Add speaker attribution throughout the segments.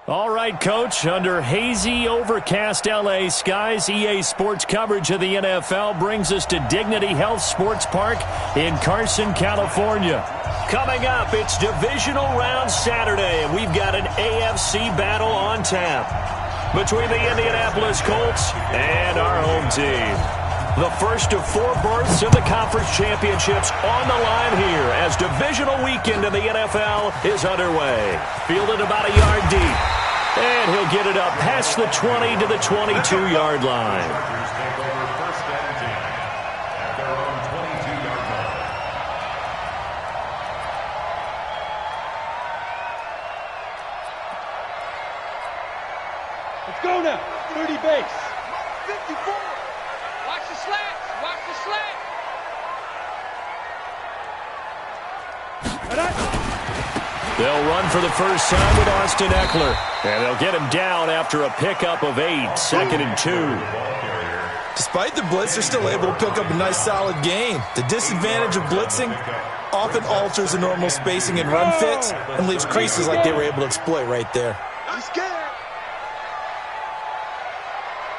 Speaker 1: All right, Coach, under hazy, overcast L.A. skies, EA Sports coverage of the NFL brings us to Dignity Health Sports Park in Carson, California. Coming up, it's Divisional Round Saturday, and we've got an AFC battle on tap between the Indianapolis Colts and our home team. The first of 4 berths of the conference championships on the line here as divisional weekend in the NFL is underway. Fielded about a yard deep. And he'll get it up past the 20 to the 22-yard line.
Speaker 2: Let's go now. 30 base.
Speaker 3: 54. Watch the slats. Watch the slats.
Speaker 1: They'll run for the first time with Austin Eckler. And they'll get him down after a pickup of 8, 2nd and 2.
Speaker 4: Despite the blitz, they're still able to pick up a nice solid gain. The disadvantage of blitzing often alters the normal spacing and run fits and leaves creases like they were able to exploit right there.
Speaker 3: I'm scared.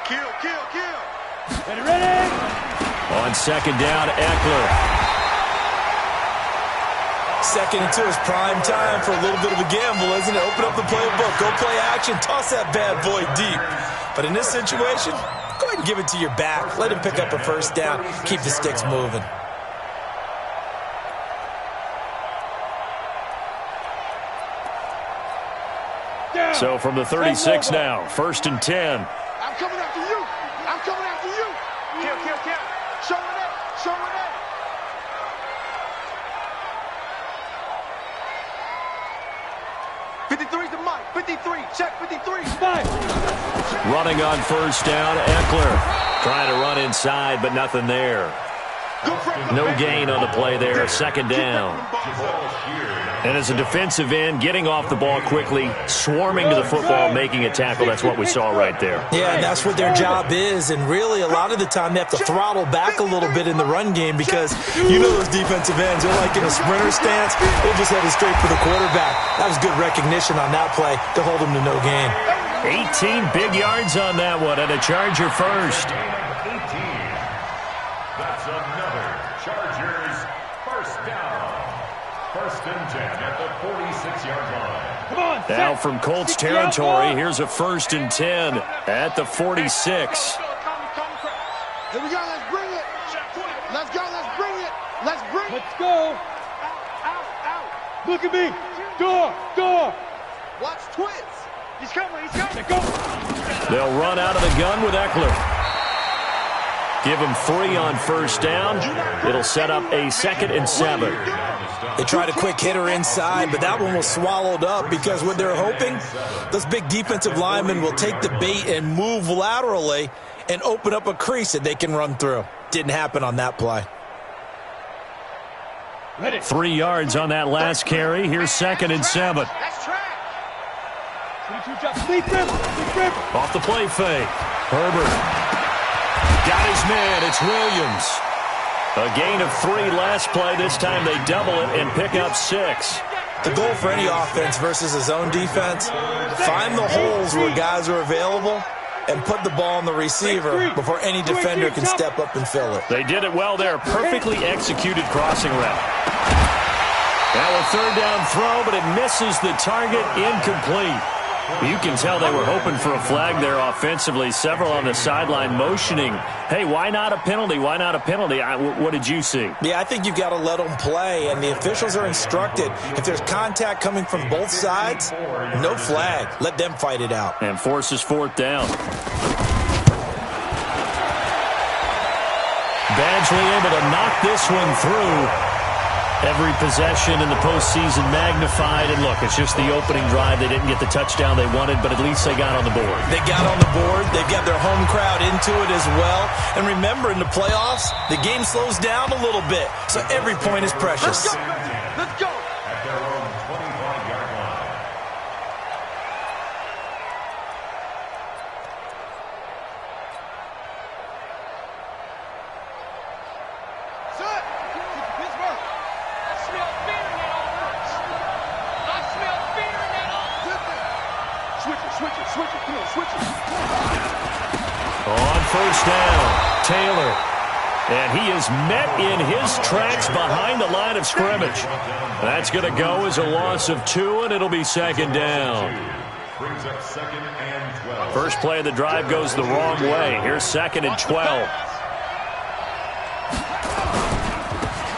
Speaker 3: Kill.
Speaker 2: Ready?
Speaker 1: On 2nd down, Eckler.
Speaker 4: 2nd and 2 is prime time for a little bit of a gamble, isn't it? Open up the playbook, go play action, toss that bad boy deep. But in this situation, go ahead and give it to your back. Let him pick up a first down. Keep the sticks moving.
Speaker 1: So from the 36 now, 1st and 10.
Speaker 3: I'm coming after you. I'm coming after you. Kill. Show me that. 53's the mic. 53. Check 53.
Speaker 2: 5.
Speaker 1: Running on 1st down, Eckler. Trying to run inside, but nothing there. No gain on the play there, 2nd down. And as a defensive end, getting off the ball quickly, swarming to the football, making a tackle, that's what we saw right there.
Speaker 4: Yeah, and that's what their job is. And really, a lot of the time, they have to throttle back a little bit in the run game because you know those defensive ends, they're like in a sprinter stance. They're just headed straight for the quarterback. That was good recognition on that play to hold them to no gain.
Speaker 1: 18 big yards on that one, and a Charger first.
Speaker 5: That's another Chargers first down. 1st and 10 at the 46-yard line.
Speaker 2: Come on.
Speaker 1: Now from Colts territory, here's a 1st and 10 at the 46.
Speaker 3: Here we go. Let's bring it. Let's go. Let's bring it. Let's bring it.
Speaker 2: Let's go.
Speaker 3: Out.
Speaker 2: Look at me. Door.
Speaker 3: Watch twins. He's coming.
Speaker 2: Let go.
Speaker 1: They'll run out of the gun with Eckler. Give him 3 on 1st down. It'll set up a 2nd and 7.
Speaker 4: They tried a quick hitter inside, but that one was swallowed up because what they're hoping, those big defensive linemen will take the bait and move laterally and open up a crease that they can run through. Didn't happen on that play.
Speaker 1: 3 yards on that last carry. Here's 2nd and 7.
Speaker 3: That's track.
Speaker 2: 22 jump. Sleep rip.
Speaker 1: Off the play fake. Herbert. Got his man. It's Williams. A gain of 3 last play. This time they double it and pick up 6.
Speaker 4: The goal for any offense versus a zone defense, find the holes where guys are available and put the ball on the receiver before any defender can step up and fill it.
Speaker 1: They did it well there. Perfectly executed crossing route. Now a 3rd down throw, but it misses the target. Incomplete. You can tell they were hoping for a flag there offensively. Several on the sideline motioning, hey, why not a penalty? Why not a penalty? What did you see?
Speaker 4: Yeah, I think you've got to let them play, and the officials are instructed. If there's contact coming from both sides, no flag. Let them fight it out.
Speaker 1: And forces 4th down. Badgley able to knock this one through. Every possession in the postseason magnified. And look, it's just the opening drive. They didn't get the touchdown they wanted, but at least they got on the board.
Speaker 4: They got on the board. They've got their home crowd into it as well. And remember, in the playoffs, the game slows down a little bit. So every point is precious.
Speaker 3: Let's go.
Speaker 5: At their own 25-yard line.
Speaker 3: Set. Pittsburgh. I smell fear in that offense. Switch
Speaker 1: On first down, Taylor. And he is met in his tracks behind the line of scrimmage. That's going to go as a loss of 2, and it'll be second down. First play of the drive goes the wrong way. Here's second and 12.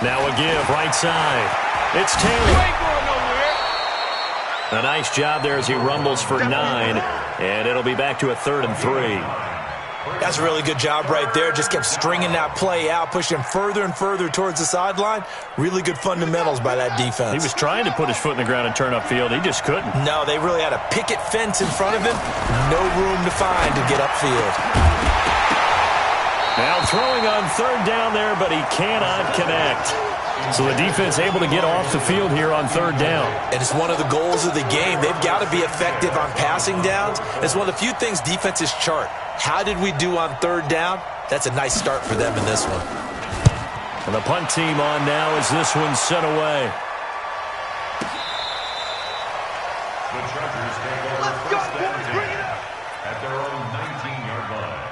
Speaker 1: Now a give, right side. It's Taylor. A nice job there as he rumbles for 9, and it'll be back to a 3rd and 3.
Speaker 4: That's a really good job right there. Just kept stringing that play out, pushing him further and further towards the sideline. Really good fundamentals by that defense.
Speaker 1: He was trying to put his foot in the ground and turn upfield. He just couldn't.
Speaker 4: No, they really had a picket fence in front of him. No room to find to get upfield.
Speaker 1: Now throwing on 3rd down there, but he cannot connect. So the defense able to get off the field here on 3rd down.
Speaker 4: And it's one of the goals of the game. They've got to be effective on passing downs. It's one of the few things defenses chart. How did we do on 3rd down? That's a nice start for them in this one.
Speaker 1: And the punt team on now as this one's sent away.
Speaker 5: The Chargers take over first and 10 at their own 19-yard line.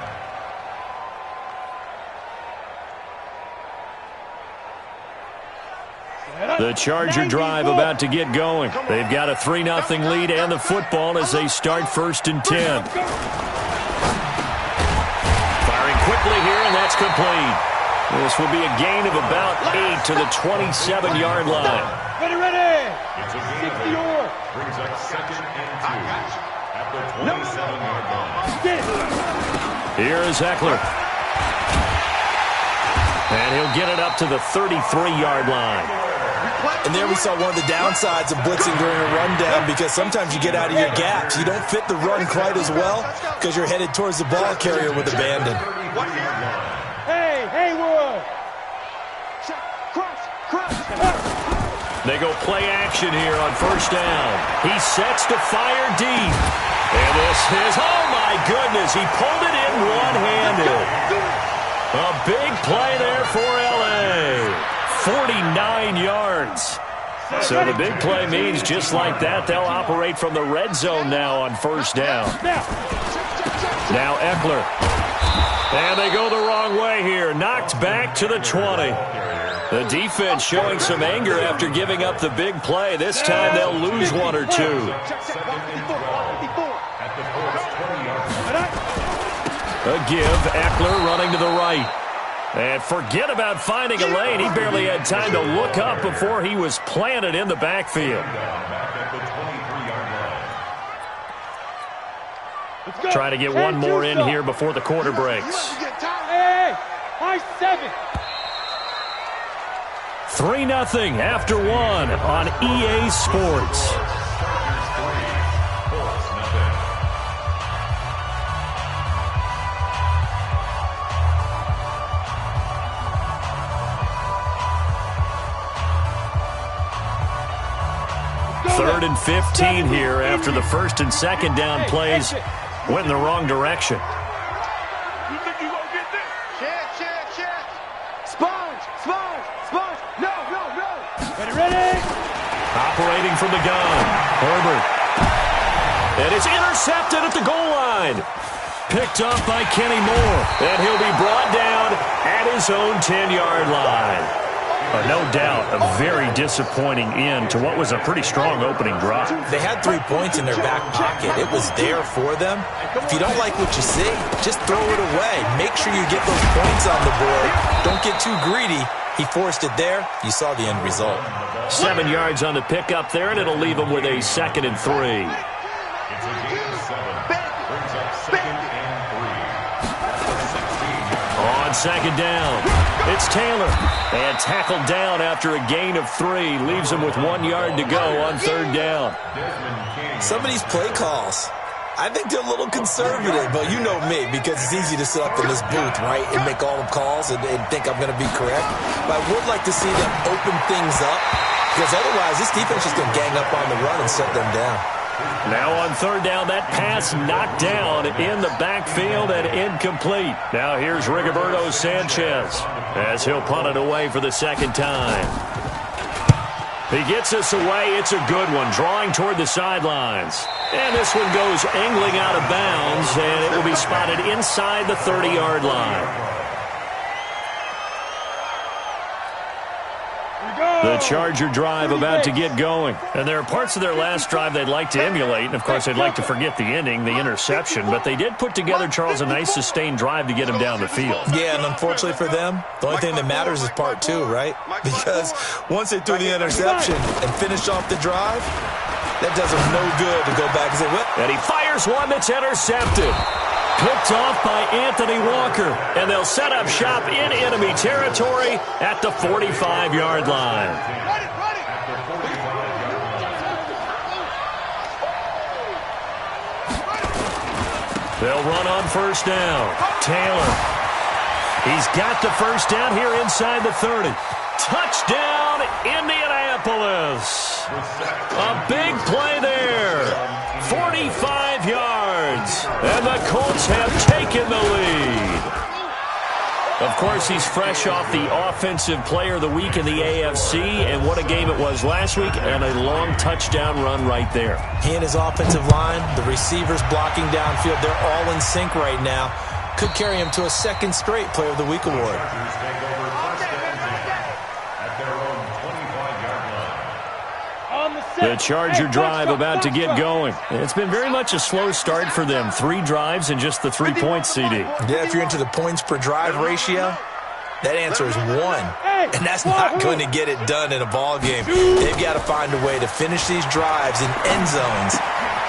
Speaker 1: The Charger drive about to get going. They've got a 3-0 lead and the football as they start 1st and 10. Firing quickly here, and that's complete. This will be a gain of about 8 to the 27-yard line.
Speaker 2: Ready.
Speaker 5: It's a gain of 8. Brings up 2nd and 2 at the 27-yard line.
Speaker 1: Here is Eckler. And he'll get it up to the 33-yard line.
Speaker 4: And there we saw one of the downsides of blitzing during a rundown, because sometimes you get out of your gaps. You don't fit the run quite as well because you're headed towards the ball carrier with abandon.
Speaker 2: Hey, Haywood.
Speaker 1: They go play action here on 1st down. He sets to fire deep. And this is, oh my goodness, he pulled it in one-handed. A big play there for L.A. 49 yards. So the big play means just like that, they'll operate from the red zone now on 1st down. Now Eckler. And they go the wrong way here. Knocked back to the 20. The defense showing some anger after giving up the big play. This time they'll lose 1 or 2. A give, Eckler running to the right. And forget about finding a lane. He barely had time to look up before he was planted in the backfield. Try to get one more in here before the quarter breaks.
Speaker 2: Hey, high 7.
Speaker 1: 3-0 after 1 on EA Sports. Third and 15 here after the 1st and 2nd down plays went in the wrong direction.
Speaker 2: You think you gonna get this? Check. Sponge. No. Ready.
Speaker 1: Operating from the gun, Herbert. And it's intercepted at the goal line. Picked up by Kenny Moore. And he'll be brought down at his own 10-yard line. No doubt, a very disappointing end to what was a pretty strong opening drive.
Speaker 4: They had 3 points in their back pocket. It was there for them. If you don't like what you see, just throw it away. Make sure you get those points on the board. Don't get too greedy. He forced it there. You saw the end result.
Speaker 1: 7 yards on the pickup there, and it'll leave him with a 2nd and 3.
Speaker 5: It's a gain of 7. Brings up 2nd and 3.
Speaker 1: On 2nd down, it's Taylor. And tackled down after a gain of 3. Leaves him with 1 yard to go on 3rd down.
Speaker 4: Some of these play calls, I think they're a little conservative, but you know me, because it's easy to sit up in this booth, right, and make all the calls and think I'm going to be correct. But I would like to see them open things up, because otherwise this defense is going to gang up on the run and shut them down.
Speaker 1: Now on 3rd down, that pass knocked down in the backfield and incomplete. Now here's Rigoberto Sanchez as he'll punt it away for the 2nd time. He gets us away. It's a good one, drawing toward the sidelines. And this one goes angling out of bounds, and it will be spotted inside the 30-yard line. The Charger drive about to get going. And there are parts of their last drive they'd like to emulate. And, of course, they'd like to forget the ending, the interception. But they did put together, Charles, a nice sustained drive to get him down the field.
Speaker 4: Yeah, and unfortunately for them, the only thing that matters is part two, right? Because once they threw the interception and finished off the drive, that does them no good to go back and say, what?
Speaker 1: And he fires one that's intercepted. Picked off by Anthony Walker. And they'll set up shop in enemy territory at the 45-yard line. They'll run on first down. Taylor. He's got the first down here inside the 30. Touchdown, Indianapolis. A big play there. 45 yards. And the Colts have taken the lead. Of course, he's fresh off the Offensive Player of the Week in the AFC, and what a game it was last week, and a long touchdown run right there.
Speaker 4: He and his offensive line, the receivers blocking downfield, they're all in sync right now. Could carry him to a second straight Player of the Week award.
Speaker 1: The Charger drive about to get going. It's been very much a slow start for them. 3 drives and just the 3 points, CD.
Speaker 4: Yeah, if you're into the points per drive ratio, that answer is 1. And that's not going to get it done in a ball game. They've got to find a way to finish these drives in end zones,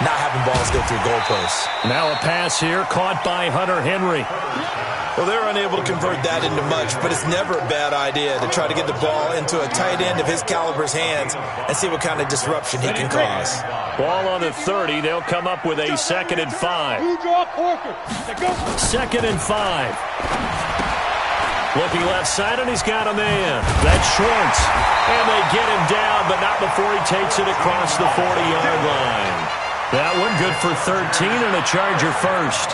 Speaker 4: not having balls go through goalposts.
Speaker 1: Now a pass here caught by Hunter Henry.
Speaker 4: Well, they're unable to convert that into much, but it's never a bad idea to try to get the ball into a tight end of his caliber's hands and see what kind of disruption he can cause.
Speaker 1: Ball on the 30. They'll come up with a 2nd and 5. 2nd and 5. Looking left side, and he's got a man. That's Schwartz. And they get him down, but not before he takes it across the 40-yard line. That one good for 13 and a Charger first.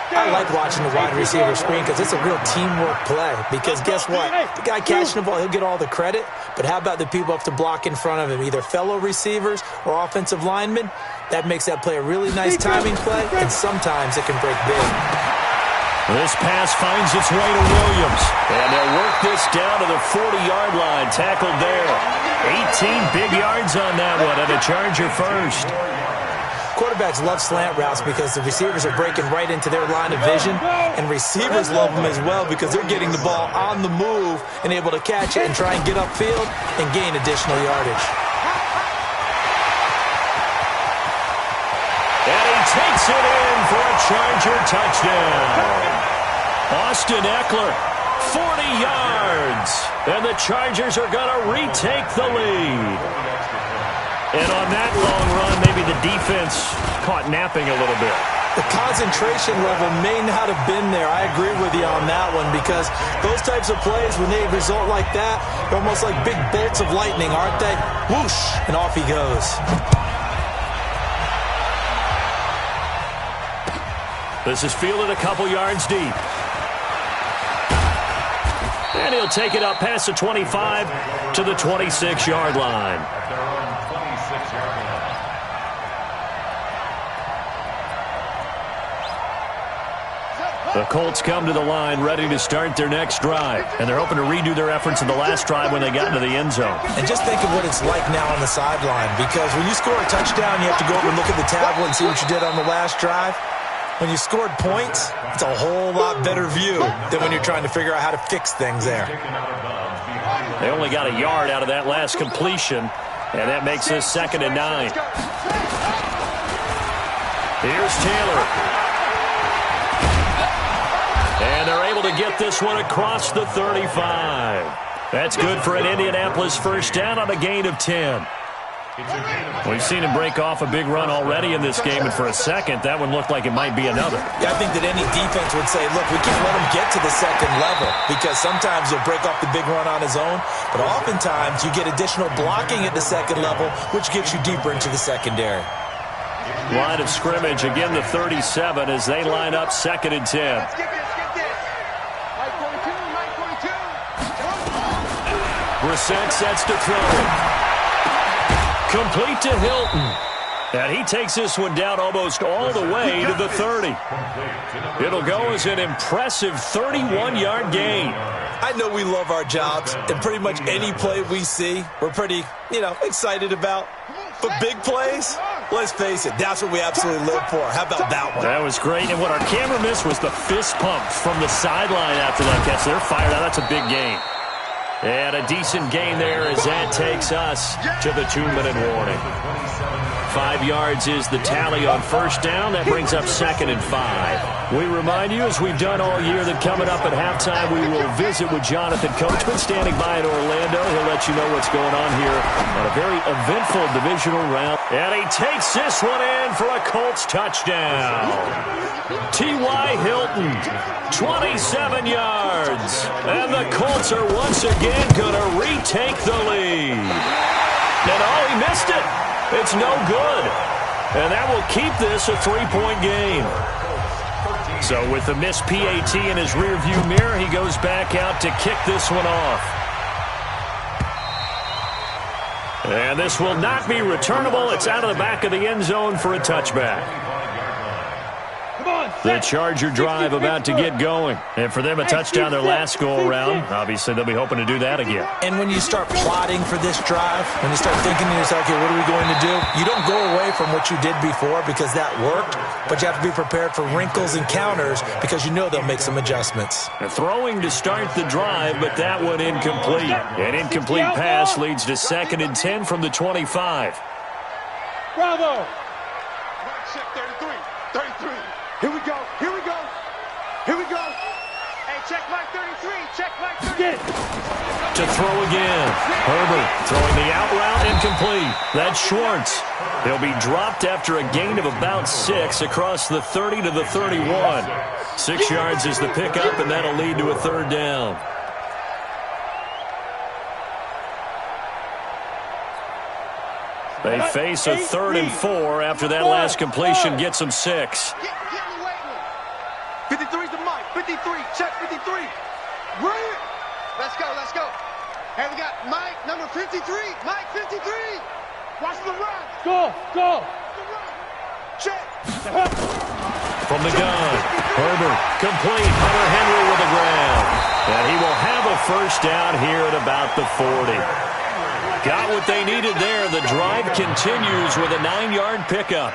Speaker 4: I like watching the wide receiver screen because it's a real teamwork play. Because guess what? The guy catching the ball, he'll get all the credit. But how about the people up to block in front of him, either fellow receivers or offensive linemen? That makes that play a really nice timing play, and sometimes it can break big.
Speaker 1: This pass finds its way to Williams. And they'll work this down to the 40-yard line. Tackled there. 18 big yards on that one, and a Charger first.
Speaker 4: Quarterbacks love slant routes because the receivers are breaking right into their line of vision, and receivers love them as well because they're getting the ball on the move and able to catch it and try and get upfield and gain additional yardage.
Speaker 1: And he takes it in for a Charger touchdown. Austin Eckler, 40 yards, and the Chargers are going to retake the lead. And on that long run, maybe the defense caught napping a little bit.
Speaker 4: The concentration level may not have been there. I agree with you on that one because those types of plays, when they result like that, they're almost like big bolts of lightning, aren't they? Whoosh, and off he goes.
Speaker 1: This is fielded a couple yards deep. And he'll take it up past the 25 to the 26-yard line. The Colts come to the line ready to start their next drive. And they're hoping to redo their efforts in the last drive when they got into the end zone.
Speaker 4: And just think of what it's like now on the sideline. Because when you score a touchdown, you have to go over and look at the tablet and see what you did on the last drive. When you scored points, it's a whole lot better view than when you're trying to figure out how to fix things there.
Speaker 1: They only got a yard out of that last completion. And that makes this 2nd and 9. Here's Taylor. And they're able to get this one across the 35. That's good for an Indianapolis first down on a gain of 10. We've seen him break off a big run already in this game, and for a second, that one looked like it might be another.
Speaker 4: Yeah, I think that any defense would say, look, we can't let him get to the second level because sometimes he'll break off the big run on his own, but oftentimes you get additional blocking at the second level, which gets you deeper into the secondary.
Speaker 1: Line of scrimmage, again the 37 as they line up 2nd and 10. Brissett sets to throw. Complete to Hilton. And he takes this one down almost all the way to the 30. It'll go as an impressive 31-yard gain.
Speaker 4: I know we love our jobs, and pretty much any play we see, we're pretty, excited about. But big plays, let's face it, that's what we absolutely live for. How about that one?
Speaker 1: That was great, and what our camera missed was the fist pump from the sideline after that catch. They're fired out. That's a big gain. And a decent gain there as that takes us to the 2-minute warning. 5 yards is the tally on first down. That brings up 2nd and 5. We remind you, as we've done all year, that coming up at halftime, we will visit with Jonathan Coachman standing by in Orlando. He'll let you know what's going on here on a very eventful divisional round. And he takes this one in for a Colts touchdown. T.Y. Hilton, 27 yards. And the Colts are once again going to retake the lead. And he missed it. It's no good. And that will keep this a 3-point game. So with the missed PAT in his rearview mirror, he goes back out to kick this one off. And this will not be returnable. It's out of the back of the end zone for a touchback. The Charger drive about to get going. And for them, a touchdown their last go-around. Obviously, they'll be hoping to do that again.
Speaker 4: And when you start plotting for this drive, when you start thinking to yourself, okay, what are we going to do? You don't go away from what you did before because that worked, but you have to be prepared for wrinkles and counters because you know they'll make some adjustments.
Speaker 1: Throwing to start the drive, but that one incomplete. An incomplete pass leads to 2nd and 10 from the 25.
Speaker 2: Bravo!
Speaker 3: Check 33. 33. Here we go. Here we go. Here we go.
Speaker 2: Hey, check Mike 33. Check Mike 33.
Speaker 1: To throw again. Herbert throwing the out route incomplete. That's Schwartz. He'll be dropped after a gain of about 6 across the 30 to the 31. 6 yards is the pickup, and that'll lead to a 3rd down. They face a 3rd and 4 after that last completion gets them 6.
Speaker 3: 53's to Mike. 53. Check 53. Bring it. Let's go. Let's go. Hey, we got Mike, number 53. Mike, 53. Watch the run.
Speaker 2: Go.
Speaker 3: Check.
Speaker 1: From the gun, Herbert, complete. Hunter Henry with the ground. And he will have a first down here at about the 40. Got what they needed there. The drive continues with a 9-yard pickup.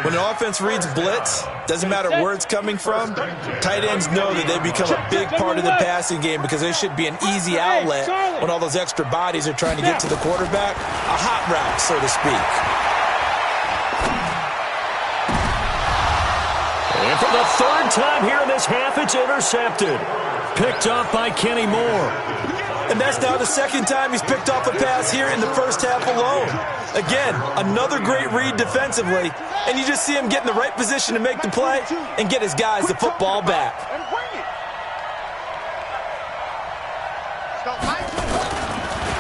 Speaker 4: When an offense reads blitz, doesn't matter where it's coming from, tight ends know that they become a big part of the passing game because they should be an easy outlet when all those extra bodies are trying to get to the quarterback. A hot route, so to speak.
Speaker 1: And for the 3rd time here in this half, it's intercepted. Picked off by Kenny Moore.
Speaker 4: And that's now the 2nd time he's picked off a pass here in the first half alone. Again, another great read defensively, and you just see him get in the right position to make the play and get his guys the football back.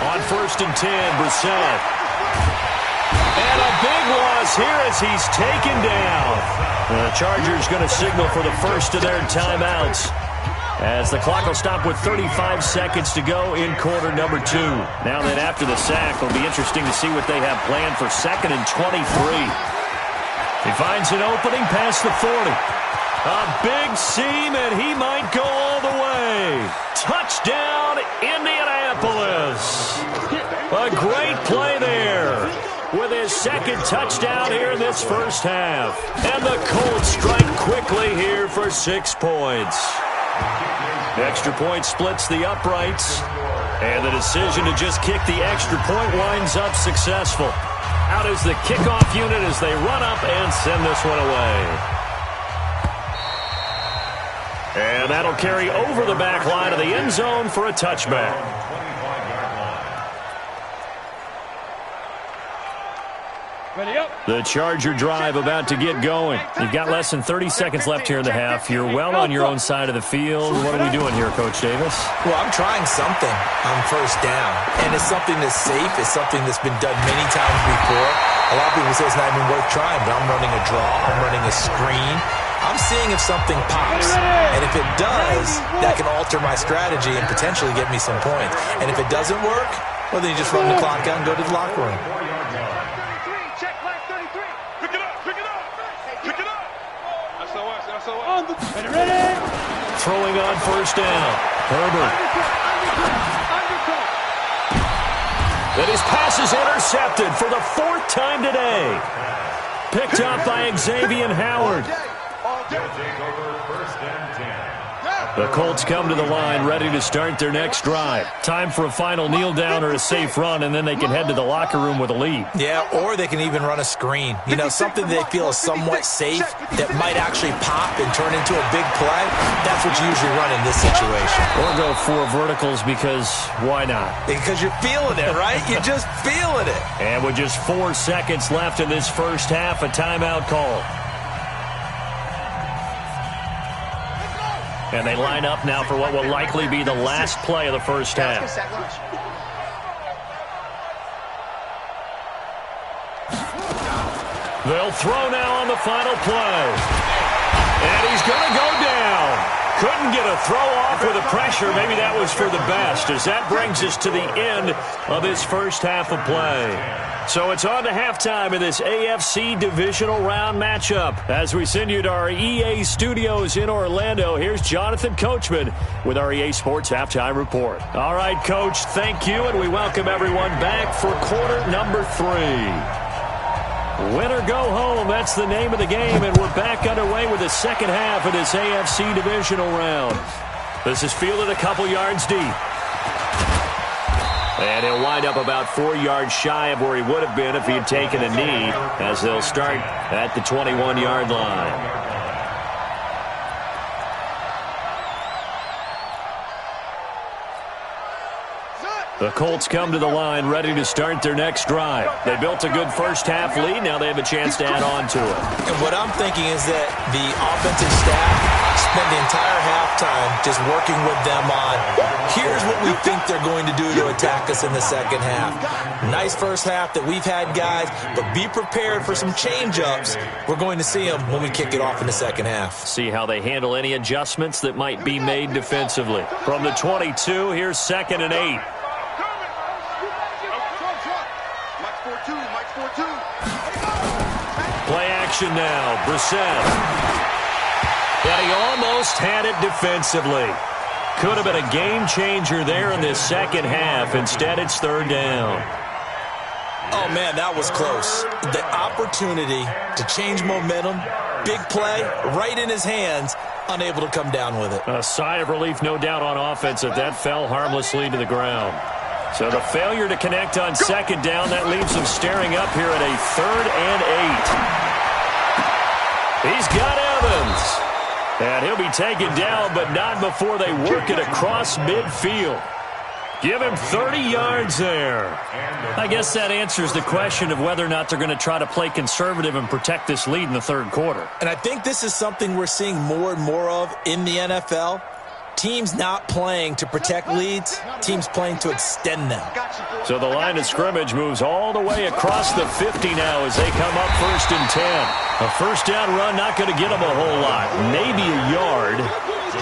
Speaker 1: On 1st and 10, Brissett. And a big loss here as he's taken down. The Chargers going to signal for the first of their timeouts, as the clock will stop with 35 seconds to go in quarter number 2. Now that after the sack, it'll be interesting to see what they have planned for 2nd and 23. He finds an opening past the 40. A big seam, and he might go all the way. Touchdown, Indianapolis. A great play there with his 2nd touchdown here in this first half. And the Colts strike quickly here for 6 points. The extra point splits the uprights, and the decision to just kick the extra point winds up successful. Out is the kickoff unit as they run up and send this one away. And that'll carry over the back line of the end zone for a touchback.
Speaker 2: Ready up.
Speaker 1: The Charger drive about to get going. You've got less than 30 seconds left here in the half. You're well on your own side of the field. What are we doing here, Coach Davis?
Speaker 4: Well, I'm trying something on first down, and it's something that's safe. It's something that's been done many times before. A lot of people say it's not even worth trying, but I'm running a draw. I'm running a screen. I'm seeing if something pops. And if it does, that can alter my strategy and potentially get me some points. And if it doesn't work, well, then you just run the clock out and go to the locker room.
Speaker 3: 33, check leg 33. Pick it up, pick it up, pick it up. SOS.
Speaker 2: Ready?
Speaker 1: Throwing on first down. Herbert. And his pass is intercepted for the 4th time today. Picked up by Xavier Howard.
Speaker 5: They'll take over first and 10.
Speaker 1: The Colts come to the line ready to start their next drive. Time for a final kneel down or a safe run, and then they can head to the locker room with a lead.
Speaker 4: Yeah, or they can even run a screen. You know, something they feel is somewhat safe that might actually pop and turn into a big play. That's what you usually run in this situation.
Speaker 1: Or go 4 verticals because why not?
Speaker 4: Because you're feeling it, right? You're just feeling it.
Speaker 1: And with just 4 seconds left in this first half, a timeout call. And they line up now for what will likely be the last play of the first half. They'll throw now on the final play. And he's going to go down. Couldn't get a throw off with the pressure. Maybe that was for the best, as that brings us to the end of this first half of play. So it's on to halftime in this AFC divisional round matchup. As we send you to our EA studios in Orlando, here's Jonathan Coachman with our EA Sports Halftime Report. All right, Coach, thank you, and we welcome everyone back for quarter number 3. Win or go home, that's the name of the game, and we're back underway with the second half of this AFC divisional round. This is fielded a couple yards deep. And he'll wind up about 4 yards shy of where he would have been if he had taken a knee, as they'll start at the 21-yard line. The Colts come to the line ready to start their next drive. They built a good first half lead. Now they have a chance to add on to it.
Speaker 4: And what I'm thinking is that the offensive staff spend the entire halftime just working with them on, here's what we think they're going to do to attack us in the second half. Nice first half that we've had, guys, but be prepared for some change-ups. We're going to see them when we kick it off in the second half.
Speaker 1: See how they handle any adjustments that might be made defensively. From the 22, here's 2nd and 8. Play action now. Brissett. And he almost had it defensively. Could have been a game changer there in this second half. Instead, it's 3rd down.
Speaker 4: Oh, man, that was close. The opportunity to change momentum, big play, right in his hands, unable to come down with it.
Speaker 1: A sigh of relief, no doubt, on offense if that fell harmlessly to the ground. So the failure to connect on 2nd down, that leaves him staring up here at a 3rd and 8. He's got Evans. And he'll be taken down, but not before they work it across midfield. Give him 30 yards there. I guess that answers the question of whether or not they're going to try to play conservative and protect this lead in the 3rd quarter.
Speaker 4: And I think this is something we're seeing more and more of in the NFL. Teams not playing to protect leads, teams playing to extend them.
Speaker 1: So the line of scrimmage moves all the way across the 50 now as they come up 1st and 10. A first down run not going to get them a whole lot. Maybe a yard.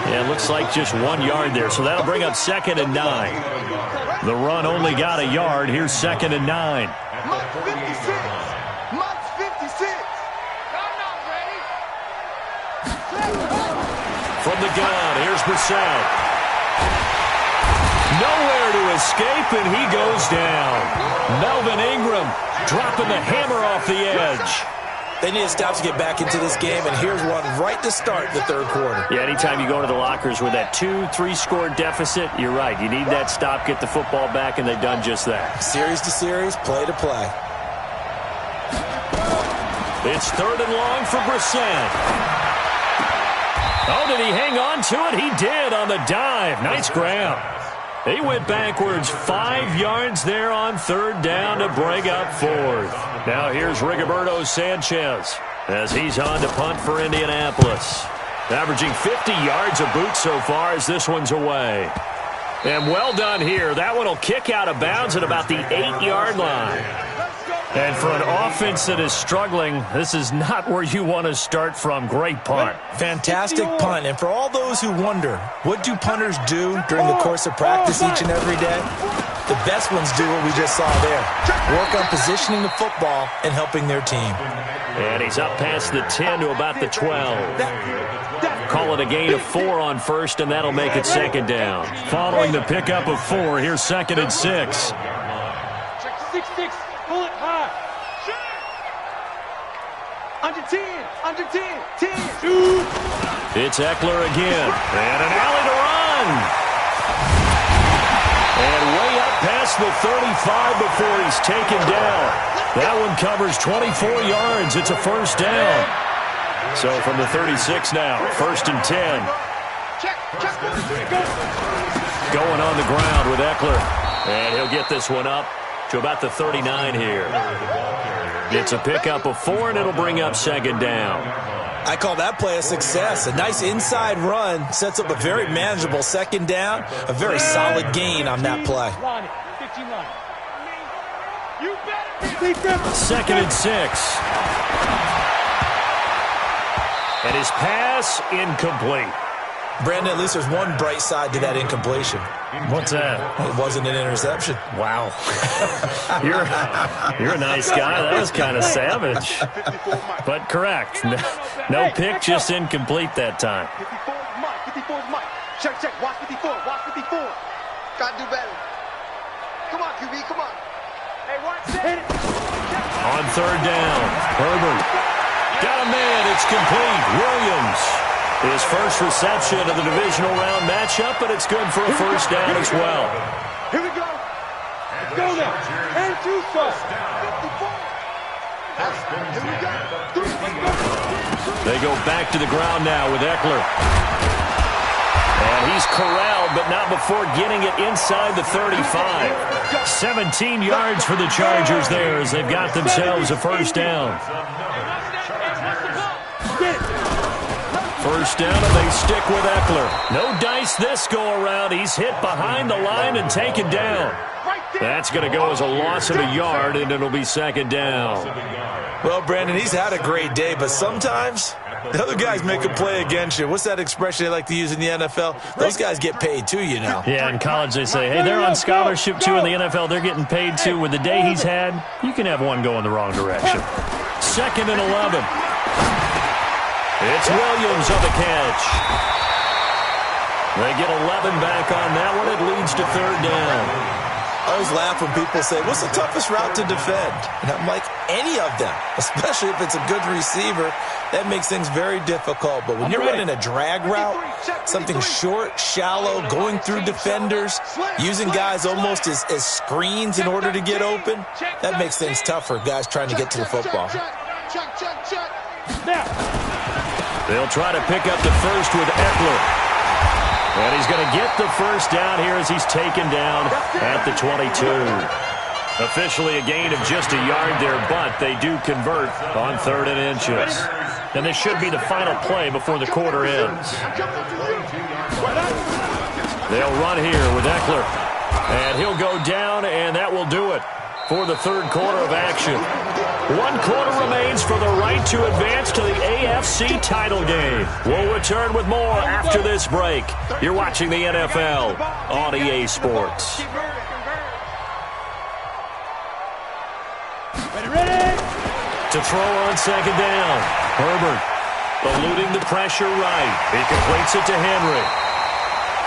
Speaker 1: And it looks like just 1 yard there. So that'll bring up 2nd and 9. The run only got a yard. Here's 2nd and 9.
Speaker 3: Mike 56. Mike 56. I'm not ready.
Speaker 1: From the gun, here's Brissett. Nowhere to escape, and he goes down. Melvin Ingram dropping the hammer off the edge.
Speaker 4: They need to stop to get back into this game, and here's one right to start the 3rd quarter.
Speaker 1: Yeah, anytime you go into the lockers with that 2-3 score deficit, you're right. You need that stop, get the football back, and they've done just that.
Speaker 4: Series to series, play to play.
Speaker 1: It's 3rd and long for Brissett. Oh, did he hang on to it? He did on the dive. Nice grab. He went backwards 5 yards there on 3rd down to bring up 4th. Now here's Rigoberto Sanchez as he's on to punt for Indianapolis. Averaging 50 yards a boot so far as this one's away. And well done here. That one will kick out of bounds at about the 8-yard line. And for an offense that is struggling, this is not where you want to start from. Great punt.
Speaker 4: Fantastic punt. And for all those who wonder, what do punters do during the course of practice each and every day? The best ones do what we just saw there. Work on positioning the football and helping their team.
Speaker 1: And he's up past the 10 to about the 12. Call it a gain of 4 on first, and that'll make it second down. Following the pickup of 4, here's second and 6.
Speaker 2: 6-6. Pull it high.
Speaker 3: Under 10. Under 10. 10.
Speaker 1: It's Eckler again. And an alley to run. And way up past the 35 before he's taken down. That one covers 24 yards. It's a first down. So from the 36 now, first and 10. Going on the ground with Eckler. And he'll get this one up to about the 39 here. It's a pickup of 4, and it'll bring up second down.
Speaker 4: I call that play a success. A nice inside run sets up a very manageable second down. A very solid gain on that play.
Speaker 1: Second and 6. And his pass incomplete.
Speaker 4: Brandon, at least there's one bright side to that incompletion.
Speaker 1: What's that?
Speaker 4: It wasn't an interception.
Speaker 1: Wow. You're a nice guy. That was kind of savage. But correct. No pick, just incomplete that time.
Speaker 3: 54 is Mike. 54 is Mike. Check, check. Watch 54. Watch 54. Gotta do better. Come on, QB. Come on. Hey, watch it.
Speaker 1: On third down, Herbert. Got a man. It's complete. Williams. His first reception of the divisional round matchup, but it's good for a first down as well.
Speaker 2: Here we go. Let's go now. And 2 stars. 54. Here we go.
Speaker 1: They go back to the ground now with Eckler. And he's corralled, but not before getting it inside the 35. 17 yards for the Chargers there as they've got themselves a first down. First down, and they stick with Eckler. No dice this go-around. He's hit behind the line and taken down. That's going to go as a loss of a yard, and it'll be second down.
Speaker 4: Well, Brandon, he's had a great day, but sometimes the other guys make a play against you. What's that expression they like to use in the NFL? Those guys get paid too, you know.
Speaker 1: Yeah, in college they say, hey, they're on scholarship too. In the NFL, they're getting paid too. With the day he's had, you can have one go in the wrong direction. Second and 11. It's Williams on the catch. They get 11 back on that one. It leads to third down.
Speaker 4: I always laugh when people say, what's the toughest route to defend? And I'm like, any of them, especially if it's a good receiver. That makes things very difficult. But when you're running a drag route, something short, shallow, going through defenders, using guys almost as screens in order to get open, that makes things tough for guys trying to get to the football.
Speaker 1: They'll try to pick up the first with Eckler. And he's going to get the first down here as he's taken down at the 22. Officially a gain of just a yard there, but they do convert on 3rd and inches. And this should be the final play before the quarter ends. They'll run here with Eckler. And he'll go down, and that will do it for the third quarter of action. 1 quarter remains for the right to advance to the AFC title game. We'll return with more after this break. You're watching the NFL on EA Sports.
Speaker 2: Ready?
Speaker 1: To throw on second down. Herbert eluding the pressure right. He completes it to Henry.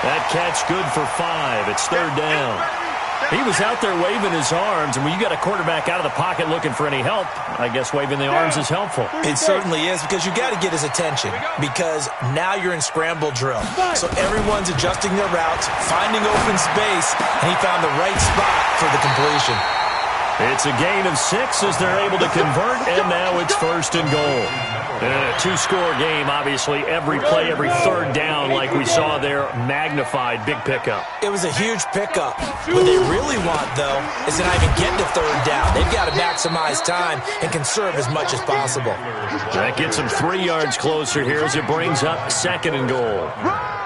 Speaker 1: That catch good for 5. It's third down. He was out there waving his arms, and when you got a quarterback out of the pocket looking for any help, I guess waving the arms is helpful.
Speaker 4: It certainly is, because you got to get his attention, because now you're in scramble drill. So everyone's adjusting their routes, finding open space, and he found the right spot for the completion.
Speaker 1: It's a gain of 6 as they're able to convert, and now it's 1st and goal. A two-score game, obviously, every play, every third down, like we saw there, magnified, big pickup.
Speaker 4: It was a huge pickup. What they really want, though, is to not even get to third down. They've got to maximize time and conserve as much as possible.
Speaker 1: That gets them 3 yards closer here as it brings up 2nd and goal.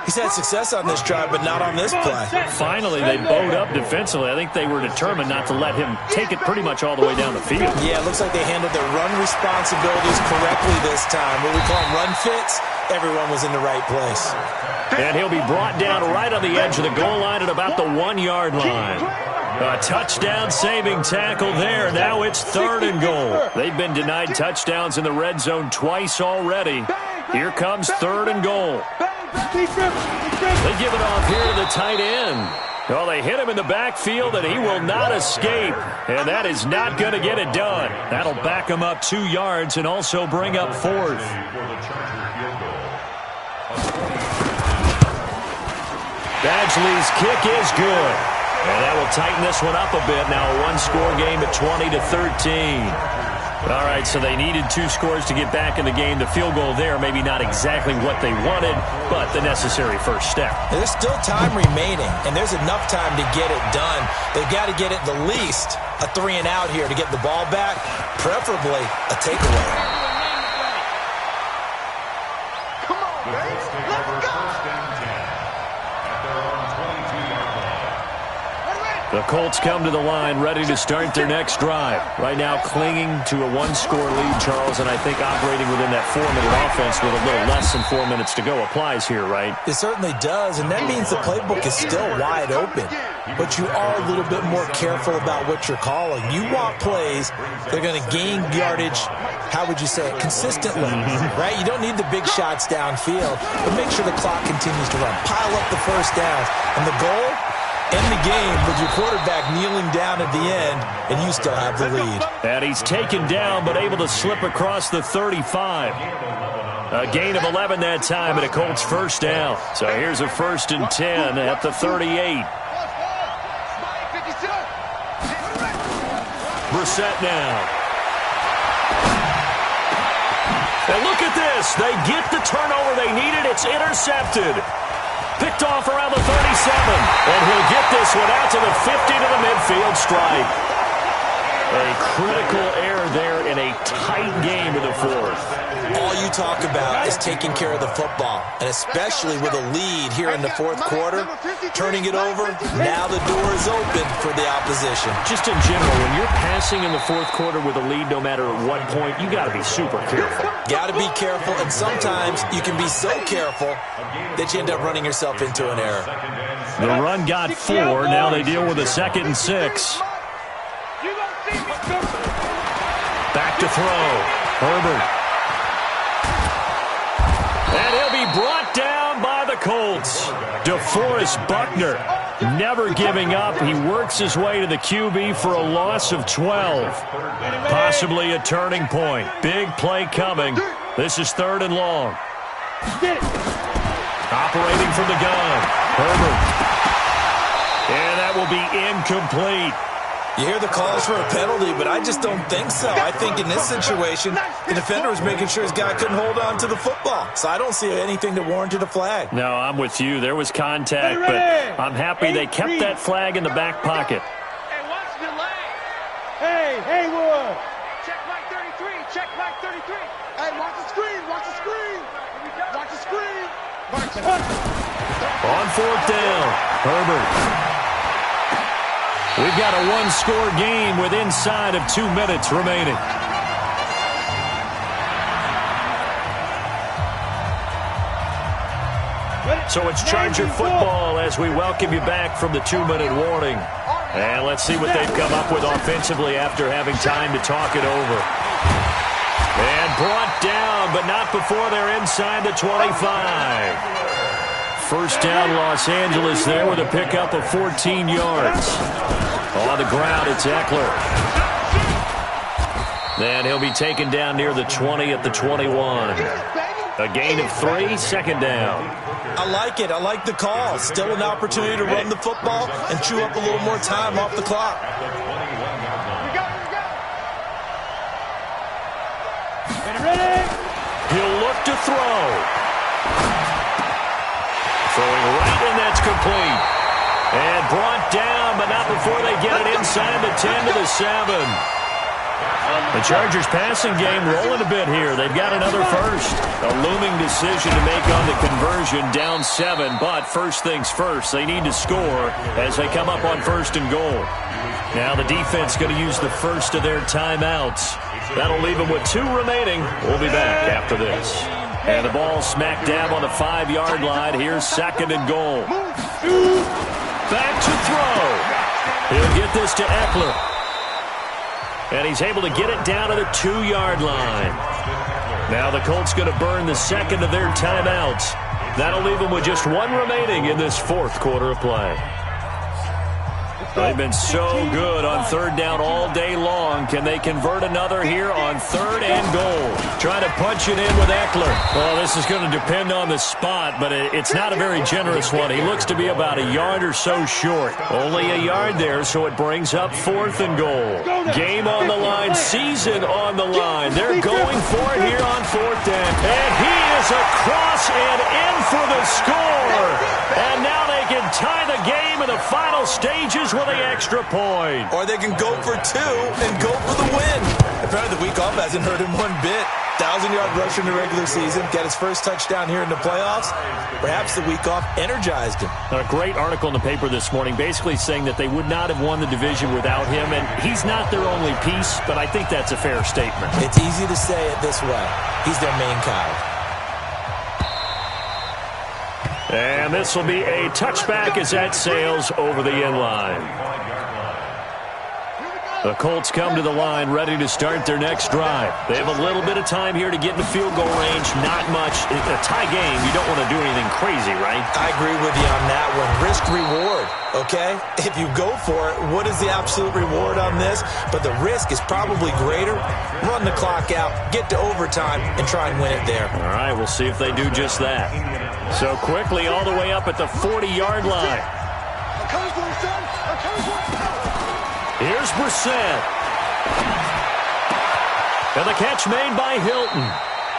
Speaker 4: He's had success on this drive, but not on this play.
Speaker 1: Finally, they bowed up defensively. I think they were determined not to let him take it pretty much all the way down the field.
Speaker 4: Yeah, it looks like they handled their run responsibilities correctly this time. What we call them run fits, everyone was in the right place.
Speaker 1: And he'll be brought down right on the edge of the goal line at about the 1-yard line. A touchdown-saving tackle there. Now it's 3rd and goal. They've been denied touchdowns in the red zone twice already. Here comes 3rd and goal. They give it off here to the tight end. Well, they hit him in the backfield, and he will not escape. And that is not going to get it done. That'll back him up 2 yards and also bring up 4th. Badgley's kick is good. And that will tighten this one up a bit. Now a one-score game at 20-13. All right, so they needed 2 scores to get back in the game. The field goal there, maybe not exactly what they wanted, but the necessary first step.
Speaker 4: There's still time remaining, and there's enough time to get it done. They've got to get it the least a 3-and-out here to get the ball back, preferably a takeaway.
Speaker 3: Come on, baby. Let's go.
Speaker 1: The Colts come to the line ready to start their next drive. Right now clinging to a 1-score lead, Charles, and I think operating within that 4-minute offense with a little less than 4 minutes to go applies here, right?
Speaker 4: It certainly does, and that means the playbook is still wide open. But you are a little bit more careful about what you're calling. You want plays that are going to gain yardage, how would you say it, consistently, right? You don't need the big shots downfield, but make sure the clock continues to run. Pile up the first downs, and the goal? End the game with your quarterback kneeling down at the end, and you still have the lead.
Speaker 1: And he's taken down, but able to slip across the 35. A gain of 11 that time, and a Colts first down. So here's a 1st and 10 at the 38. Brissett now. And look at this. They get the turnover they needed. It's intercepted. Picked off around the 37. And he'll get this one out to the 50 to the midfield stripe. A critical error there in a tight game in the 4th.
Speaker 4: All you talk about is taking care of the football, and especially with a lead here in the 4th quarter, turning it over, now the door is open for the opposition.
Speaker 1: Just in general, when you're passing in the 4th quarter with a lead, no matter at what point, you got to be super careful.
Speaker 4: Got to be careful, and sometimes you can be so careful that you end up running yourself into an error.
Speaker 1: The run got 4. Now they deal with a 2nd and 6. Back to throw. Herbert. And he'll be brought down by the Colts. DeForest Buckner never giving up. He works his way to the QB for a loss of 12. Possibly a turning point. Big play coming. This is 3rd and long. Operating from the gun. Herbert. And that will be incomplete.
Speaker 4: You hear the calls for a penalty, but I just don't think so. I think in this situation, the defender was making sure his guy couldn't hold on to the football. So I don't see anything that warranted a flag.
Speaker 1: No, I'm with you. There was contact, but I'm happy they kept that flag in the back pocket.
Speaker 3: Hey, watch the leg.
Speaker 2: Hey, Haywood.
Speaker 3: Check Mike 33. Check Mike 33. Hey, watch the screen. Watch the screen. Watch the screen.
Speaker 1: On 4th down, Herbert. We've got a 1-score game with inside of 2 minutes remaining. So it's Charger football as we welcome you back from the 2-minute warning. And let's see what they've come up with offensively after having time to talk it over. And brought down, but not before they're inside the 25. First down, Los Angeles there with a pickup of 14 yards. On the ground, it's Eckler. And he'll be taken down near the 20 at the 21. A gain of 3, 2nd down.
Speaker 4: I like it. I like the call. Still an opportunity to run the football and chew up a little more time off the clock.
Speaker 1: to throw. Throwing right, and that's complete. And brought down, but not before they get it inside the 10 to the 7. The Chargers passing game rolling a bit here. They've got another first. A looming decision to make on the conversion, down 7. But first things first, they need to score as they come up on 1st and goal. Now the defense going to use the first of their timeouts. That'll leave them with 2 remaining. We'll be back after this. And the ball smack dab on the 5-yard line. Here's 2nd and goal. Back to throw. He'll get this to Eckler. And he's able to get it down to the 2-yard line. Now the Colts going to burn the 2nd of their timeouts. That'll leave them with just 1 remaining in this 4th quarter of play. They've been so good on 3rd down all day long. Can they convert another here on 3rd and goal? Trying to punch it in with Eckler. Well, this is going to depend on the spot, but it's not a very generous one. He looks to be about a yard or so short. Only a yard there, so it brings up 4th and goal. Game on the line, season on the line. They're going for it here on 4th down. And he is across and in for the score. And now they can tie the game in the final stages with the extra point.
Speaker 4: Or they can go for 2 and go for the win. Apparently the week off hasn't hurt him one bit. 1,000-yard rusher in the regular season. Got his first touchdown here in the playoffs. Perhaps the week off energized him.
Speaker 1: A great article in the paper this morning basically saying that they would not have won the division without him. And he's not their only piece, but I think that's a fair statement.
Speaker 4: It's easy to say it this way. He's their main guy.
Speaker 1: And this will be a touchback as that sails over the end line. The Colts come to the line ready to start their next drive. They have a little bit of time here to get in the field goal range. Not much. In a tie game, you don't want to do anything crazy, right?
Speaker 4: I agree with you on that one. Risk-reward, okay? If you go for it, what is the absolute reward on this? But the risk is probably greater. Run the clock out, get to overtime, and try and win it there.
Speaker 1: All right, we'll see if they do just that. So quickly all the way up at the 40-yard line. Here's Brissett. And the catch made by Hilton.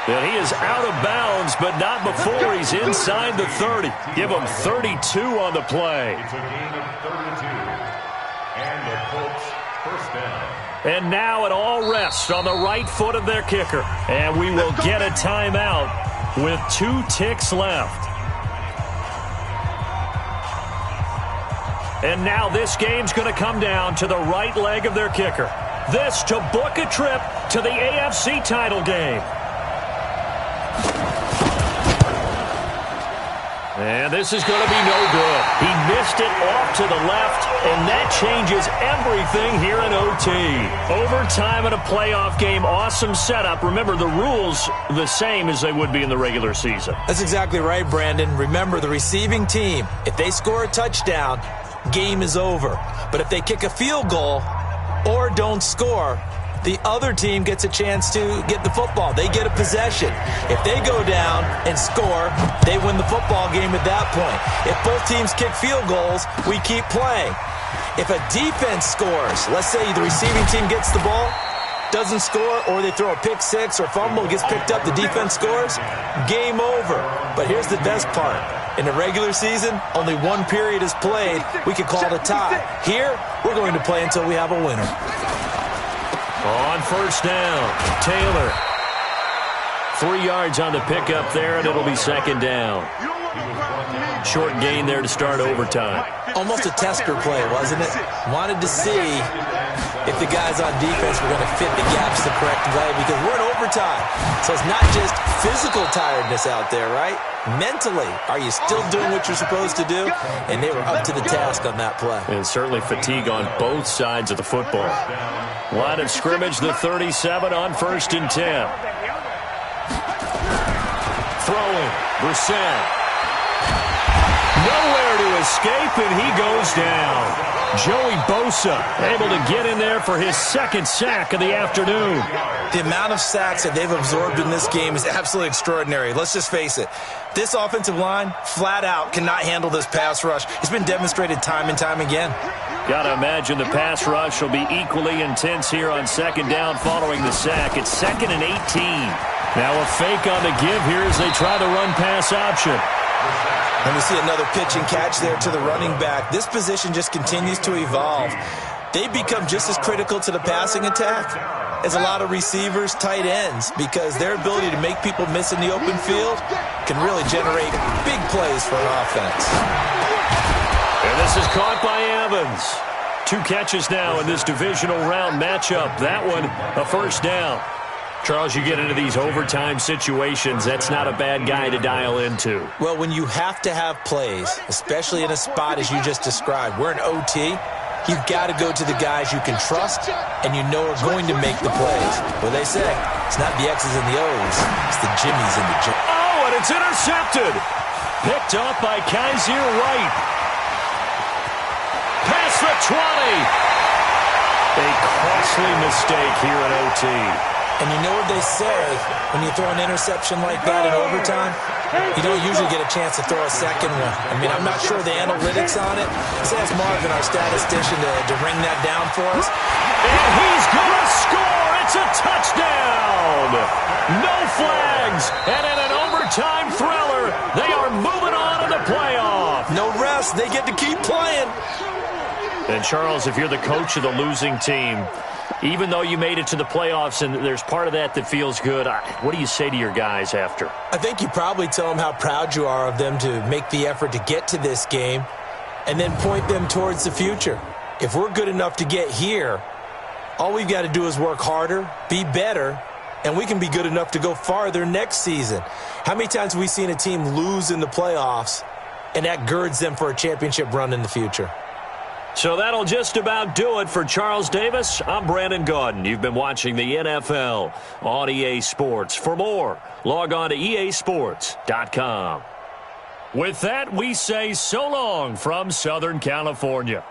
Speaker 1: And he is out of bounds, but not before he's inside the 30. Give him 32 on the play.
Speaker 5: It's a gain of 32. And the Colts first down.
Speaker 1: And now it all rests on the right foot of their kicker. And we will get a timeout with 2 ticks left. And now this game's going to come down to the right leg of their kicker. This to book a trip to the AFC title game. And this is going to be no good. He missed it off to the left, and that changes everything here in OT. Overtime in a playoff game, awesome setup. Remember, the rules the same as they would be in the regular season.
Speaker 4: That's exactly right, Brandon. Remember, the receiving team, if they score a touchdown, game is over. But if they kick a field goal or don't score, the other team gets a chance to get the football. They get a possession. If they go down and score, they win the football game at that point. If both teams kick field goals, we keep playing. If a defense scores, let's say the receiving team gets the ball, doesn't score, or they throw a pick six or fumble, gets picked up, the defense scores, game over. But here's the best part. In the regular season, only 1 period is played. We could call it a tie. Here, we're going to play until we have a winner.
Speaker 1: On first down, Taylor. 3 yards on the pickup there, and it'll be 2nd down. Short gain there to start overtime.
Speaker 4: Almost a tester play, wasn't it? Wanted to see if the guys on defense were going to fit the gaps the correct way, because we're in overtime. So it's not just physical tiredness out there, right? Mentally, are you still doing what you're supposed to do? And they were up to the task on that play.
Speaker 1: And certainly fatigue on both sides of the football. Line of scrimmage, the 37 on 1st and 10. Throwing, Brissett. Nowhere to escape, and he goes down. Joey Bosa able to get in there for his 2nd sack of the afternoon.
Speaker 4: The amount of sacks that they've absorbed in this game is absolutely extraordinary. Let's just face it. This offensive line, flat out, cannot handle this pass rush. It's been demonstrated time and time again.
Speaker 1: Got to imagine the pass rush will be equally intense here on 2nd down following the sack. It's 2nd and 18. Now a fake on the give here as they try the run-pass option.
Speaker 4: And we see another pitch and catch there to the running back. This position just continues to evolve. They become just as critical to the passing attack as a lot of receivers, tight ends, because their ability to make people miss in the open field can really generate big plays for an offense.
Speaker 1: And this is caught by Evans. 2 catches now in this divisional round matchup. That one, a first down. Charles, you get into these overtime situations, that's not a bad guy to dial into.
Speaker 4: Well, when you have to have plays, especially in a spot as you just described, we're in OT, you've got to go to the guys you can trust and you know are going to make the plays. Well, they say it's not the X's and the O's, it's the Jimmies and the J's.
Speaker 1: Oh, and it's intercepted. Picked up by Kaiser White. Past the 20. A costly mistake here in OT.
Speaker 4: And you know what they say, when you throw an interception like that in overtime, you don't usually get a chance to throw a second one. I mean, I'm not sure the analytics on it. Let's ask Marvin, our statistician, to ring that down for us.
Speaker 1: And he's going to score! It's a touchdown! No flags! And in an overtime thriller, they are moving on in the playoff.
Speaker 4: No rest. They get to keep playing.
Speaker 1: And, Charles, if you're the coach of the losing team, even though you made it to the playoffs and there's part of that that feels good, what do you say to your guys after?
Speaker 4: I think you probably tell them how proud you are of them to make the effort to get to this game and then point them towards the future. If we're good enough to get here, all we've got to do is work harder, be better, and we can be good enough to go farther next season. How many times have we seen a team lose in the playoffs and that girds them for a championship run in the future?
Speaker 1: So that'll just about do it for Charles Davis. I'm Brandon Gaudin. You've been watching the NFL on EA Sports. For more, log on to easports.com. With that, we say so long from Southern California.